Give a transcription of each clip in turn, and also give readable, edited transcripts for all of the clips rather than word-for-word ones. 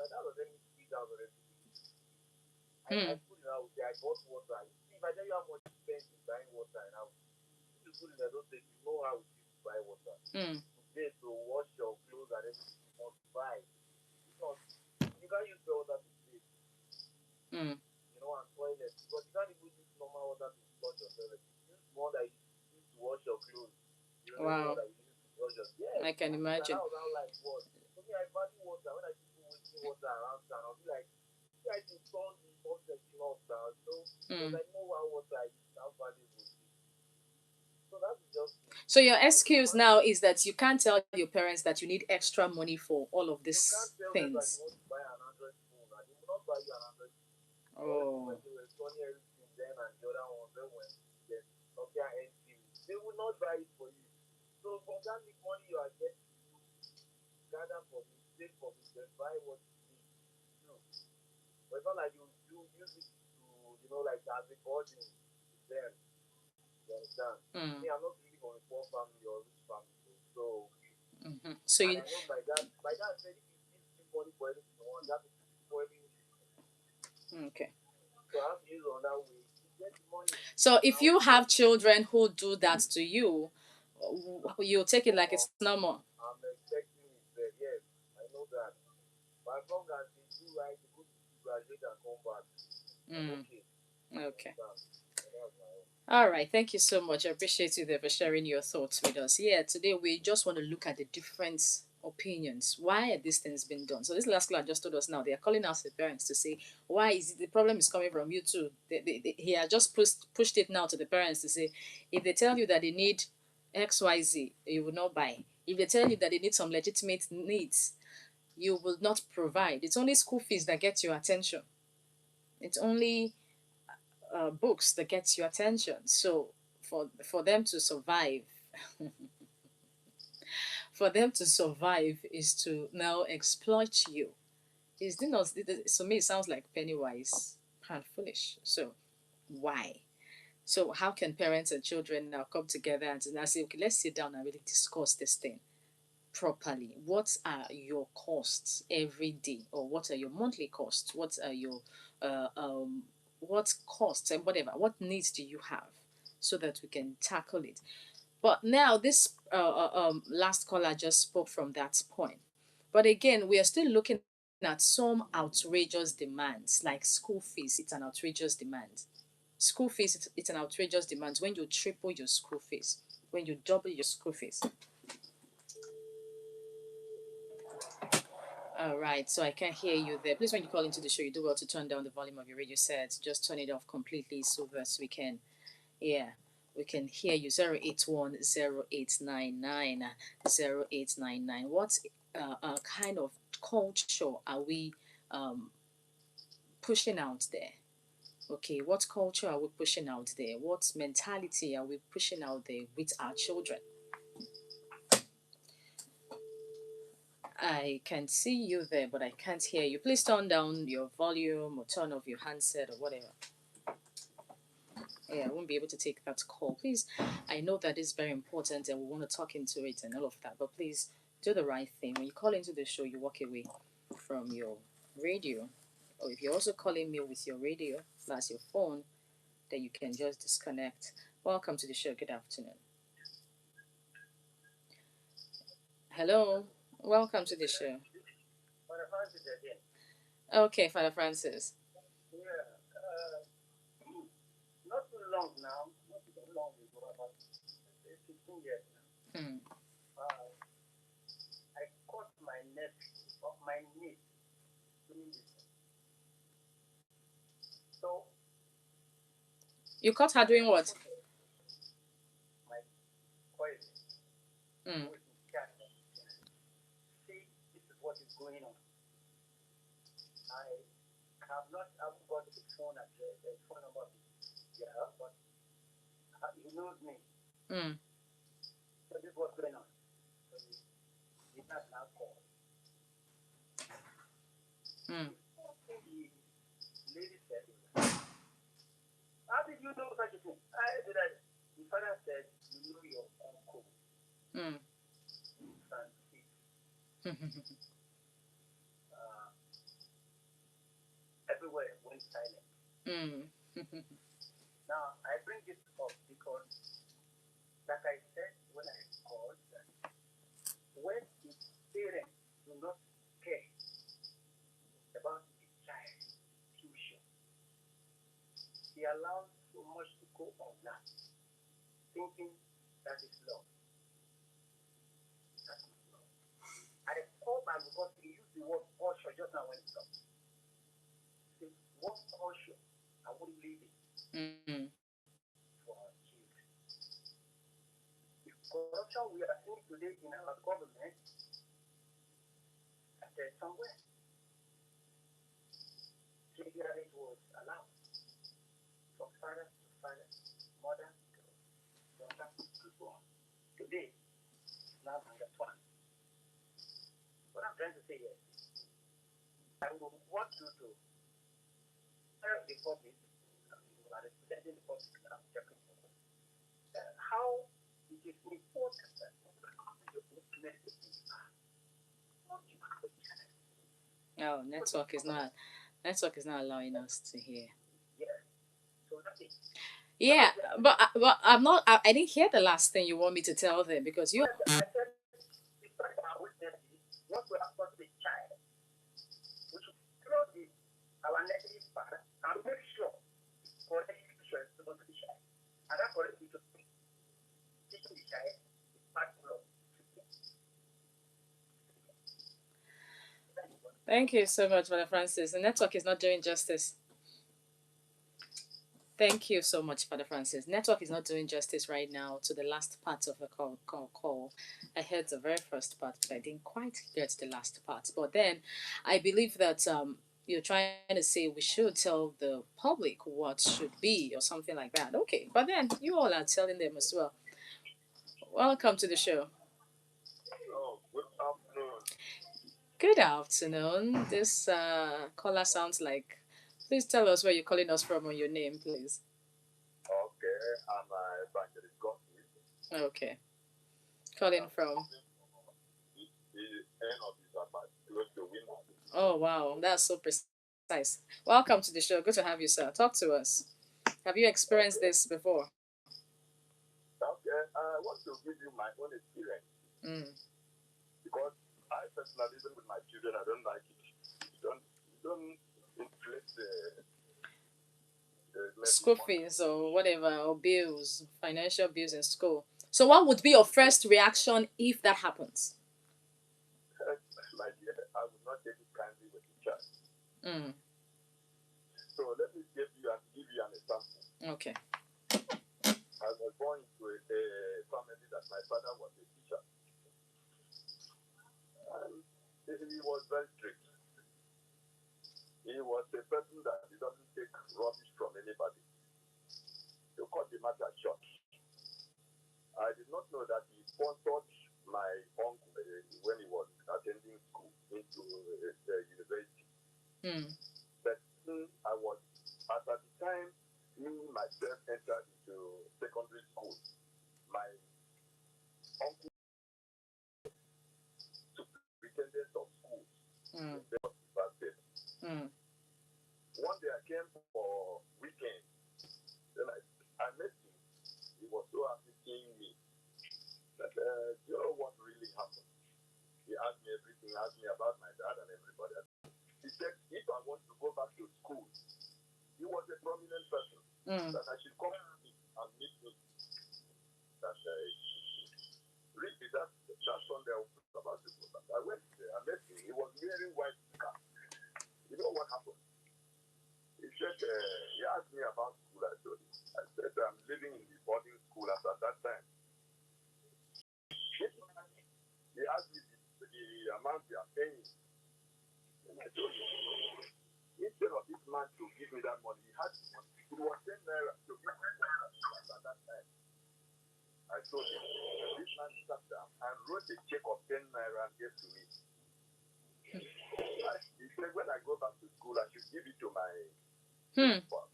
my dad was telling me 3,000 every day. I Mm. put it out there. I bought water. If I tell you how much you spend in buying water and how you put in those things, you know how it is to buy water. Mm. Today to wash your clothes and everything, you must buy. If not, you can't use the water to bathe, Mm. and toilet. Because you can't even use normal water to flush your toilet. You use one that you use to wash your clothes. You know the one Wow, that you use to wash your yes. I can And that imagine. was how life was. For me, I value water. When I see people wasting water around town, I'll be like, you guys will turn the subject off now, because Mm. I know how water is, how valuable it is. So that is just it. So your So excuse now is that you can't tell your parents that you need extra money for all of you these can't tell them that you things. want to buy an Android phone and they will not buy you an Android phone. All the people when Oh. they were turning everything then and the other one then when the Nokia N series, they will not buy it for you. So from that money you are getting, you gather for me, save for me, then buy what you need. You know. But it's not like you use it to, like as a burden to them. You understand? Mm. Me, I'm not really from a poor family or rich family. So Hmm. So and you I know my dad said if you give him money for anything you want, that means he's spoiling you. okay? So I have to use on that way. You get the money. So if Now you what have children who do that to you, you take it like more it's normal. I'm expecting it there, yes. I know that. But as long as they do right, they go to school, graduate and come back, I'm Mm. okay. You Okay. understand? So that's my own. All right. Thank you so much. I appreciate you there for sharing your thoughts with us. Yeah, today we just want to look at the different opinions. Why are these things being done? So this last class just told us now they are calling us the parents to say why is it the problem is coming from you too. He has just pushed it now to the parents to say if they tell you that they need XYZ, you will not buy. If they tell you that they need some legitimate needs, you will not provide. It's only school fees that get your attention. It's only books that gets your attention. So for them to survive, for them to survive is to now exploit you. Is not to me it sounds like penny wise and foolish. So why? So how can parents and children now come together and now say, okay, let's sit down and really discuss this thing properly? What are your costs every day, or what are your monthly costs? What are your uh, um, what costs and whatever? What needs do you have so that we can tackle it? But now this last caller just spoke from that point. But again, we are still looking at some outrageous demands, like school fees. It's an outrageous demand. School fees, it's an outrageous demand when you triple your school fees, when you double your school fees. All right, so I can't hear you there. Please, when you call into the show, you do well to turn down the volume of your radio set. Just turn it off completely so that we can, yeah, we can hear you. 0810899 What kind of culture are we um, pushing out there? Okay, what culture are we pushing out there? What mentality are we pushing out there with our children? I can see you there, but I can't hear you. Please turn down your volume or turn off your handset or whatever. Yeah, I won't be able to take that call. Please, I know that is very important and we want to talk into it and all of that, but please do the right thing. When you call into the show, you walk away from your radio. Or if you're also calling me with your radio plus your phone, then you can just disconnect. Welcome to the show. Good afternoon. Hello. Welcome to the show. But I find it again. Okay, Father Francis. Yeah. Not too long now. Not too long ago, about 15 years now. Hmm. Uh, I caught my nephew of my niece doing this. So You caught her I doing what? reported my cousin Hmm. who is in charge of this. See, this is what is going on. I haven't got the phone address, the phone number of the girl, but he knows me. Hmm. So this is what's going on. So he has now called. Hmm. The first thing the lady said was, how did you know such a thing? I said that the father said, you know your uncle, Hmm. Francis. Hmm. Uh, silent. Mm. Now, I bring this up because, like I said when I called, that when the parents do not care about the child's future, they allow so much to go on that, thinking that is love. That is love. I call back because he used the word culture just now when it comes. Say, what culture are we living Mm. for our children? The corruption we are seeing today in our government, there's somewhere child marriage was allowed from father to father, mother to daughter, and so on. Today, it's now under one. What I'm trying to say here, I will want you to tell the public, you are representing the public now, how it is important that you witness the things. Oh, network is not allowing us to hear. Yeah, so that's it. Yeah, but I'm not. I didn't hear the last thing you want me to tell them because you. I said, it's like our witnesses, what we have taught the child, we should follow our negative part and make sure correct institutions to go to the child. And that correct institution teaching the child is part of. Thank you so much, Father Francis. The network is not doing justice. Thank you so much, Father Francis. Network is not doing justice right now to the last part of the call. I heard the very first part, but I didn't quite get the last part. But then I believe that you're trying to say we should tell the public what should be or something like that. Okay, but then you all are telling them as well. Welcome to the show. Oh, good afternoon. Good afternoon. This caller sounds like. Please tell us where you're calling us from or your name, please. Okay, I'm Evangelist Godfrey. Okay. Calling from. The end of this about close to winner. Oh, wow. That's so precise. Welcome to the show. Good to have you, sir. Talk to us. Have you experienced Okay, this before? okay. I want to give you my own experience Mm. because I personally, even with my children, I don't like it. You don't inflate the School lesson money. fees or whatever, or bills, financial bills in school. So, what would be your first reaction if that happens? My dear, I will not take it kindly with the child. Mm. So let me give you an example. Okay. I was born into a family that my father was a teacher, and he was very strict. He was a person that he doesn't take rubbish from anybody. To cut the matter short, I did not know that he sponsored my uncle when he was attending school into the university. Mm. But I was, at the time, me myself entered into secondary school. My uncle, superintendent of schools, Mm. Mm. one day I came for weekend. Then I met him. He was so happy seeing me that, you know what really happened? He asked me everything, asked me about my dad and everybody. He said, if I want to go back to school, he was a prominent person, that I should come and meet me. That really, that Sunday I was about to go back. I went there, I met him. He was wearing white scarf. You know what happened? He said, he asked me about school. I told him. I said, I'm living in the boarding school at that time. He asked me the amount they are paying. And I told him, instead of this man to give me that money, it was 10 naira to give me at that time. I told him, this man sat down and wrote a check of 10 naira and gave to me. He said, when I go back to school, I should give it to my principal.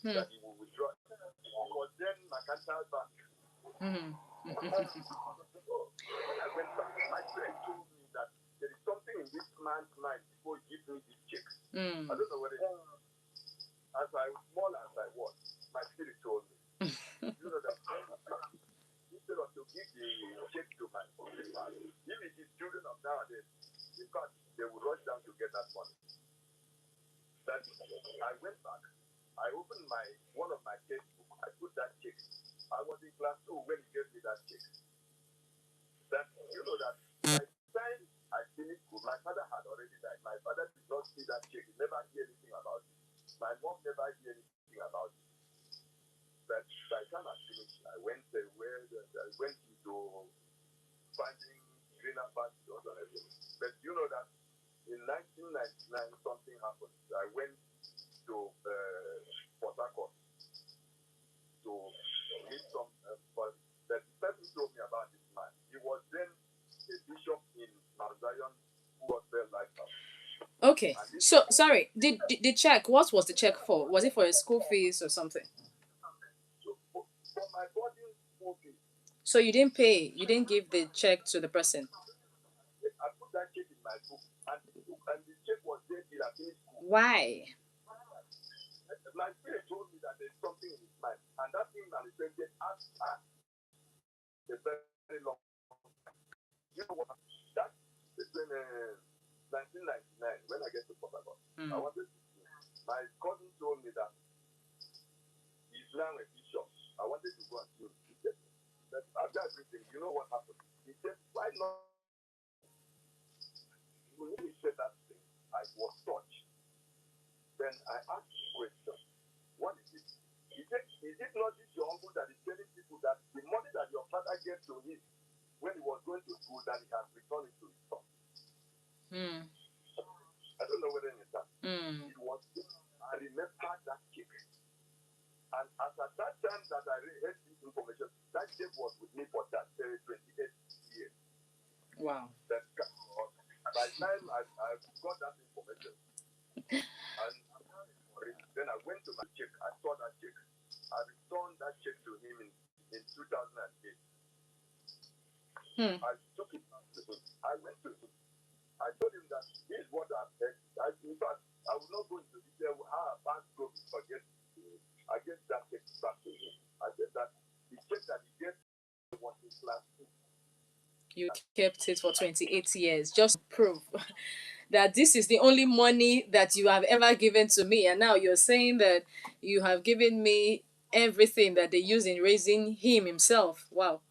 That he will withdraw. It was then Mercantile Bank. Mm. So when I went back, my friend told me that there is something in this man's mind before he gives me this check. I don't know whether as I small as I was, my spirit told me, you know that instead of to give the check to my family, if it is children of nowadays, in fact, they will rush down to get that money. That I went back, I opened my one of my textbook, I put that check. I was in class 2 when he gave me that check. That you know that by the time I finished school, my father had already died. My father did not see that check. He never hear anything about it. My mom never hear anything about it. But by the time I finished, I went where I went into finding greener pastures and everything. But you know that in 1999 something happened. I went to Port Harcourt to meet some but the person told me about this man. He was then a bishop in Mount Zion who was there like that. Okay. So sorry. Did the check? What was the check for? Was it for a school fees or something? So for my boarding school fee, So you didn't pay. You didn't give the check to the person. I put that check in my book and the check was there till I finished school. Why? My spirit told me that there's something in his mind. And that thing manifested after a very long time. You know what? That is in 1999 when I get to Port Harcourt. I wanted to see. My cousin told me that he's now a bishop. I wanted to go and see him. He said, but after everything, you know what happened? He said, why not? When he said that thing, I was touched. Then I asked the question, what is it? He said, is it not this your uncle that is telling people that the money that your father gave to him when he was going to school, that he has returned it to his son? I don't know whether it's that. It was, I remember that check. And as at that time that I heard this information, that check was with me for that 28 years. Wow. That, by the time I got that information, and then I went to my check, I saw that check. I returned that check to him in 2008. I took it back to him. I went to him. I told him that this is what I've heard. In fact, I will not go into detail how I passed through against I get that check back to him. I said that the check that he gave was in class 2. You kept it for 28 years. Just prove that this is the only money that you have ever given to me. And now you're saying that you have given me everything that they use in raising him himself. Wow.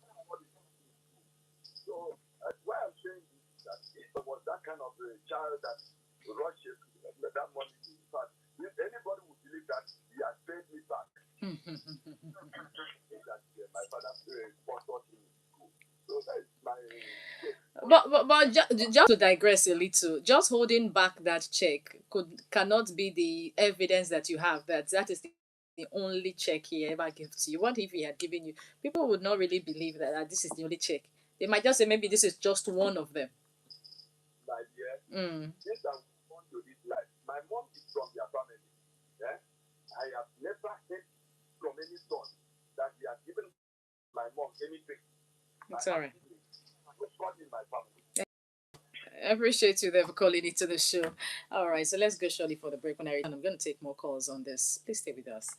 So why I'm saying this is that if I was that kind of a child that rushes that money to his back, if anybody would believe that he has paid me back, that my father sponsored him in school. So that is my Just to digress a little, just holding back that check cannot be the evidence that you have that is the only check he ever gave to you. What if he had given you? People would not really believe that this is the only check. They might just say maybe this is just one of them. my dear. Since I'm born to this life, my mom is from their family. Yeah? I have never heard from any son that he has given my mom anything. It's all right. God in my family. I appreciate you there for calling into the show. All right, so let's go shortly for the break. When I return, I'm going to take more calls on this. Please stay with us.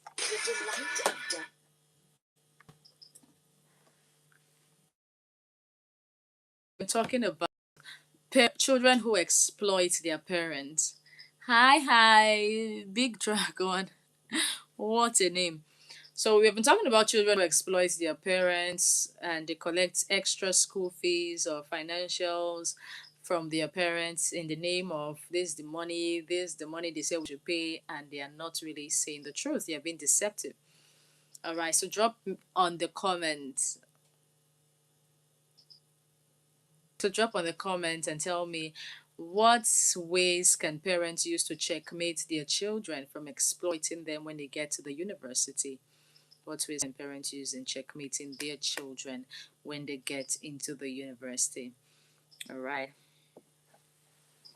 We're talking about children who exploit their parents. Hi, Big Dragon. What a name. So we've been talking about children who exploit their parents and they collect extra school fees or financials from their parents in the name of this the money they say we should pay, and they are not really saying the truth. They are being deceptive. All right, so drop on the comments. So drop on the comments and tell me what ways can parents use to checkmate their children from exploiting them when they get to the university. What ways can parents use in checkmating their children when they get into the university? All right.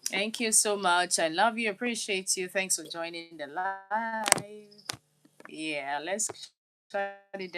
Thank you so much. I love you. Appreciate you. Thanks for joining the live. Yeah, let's shut it down.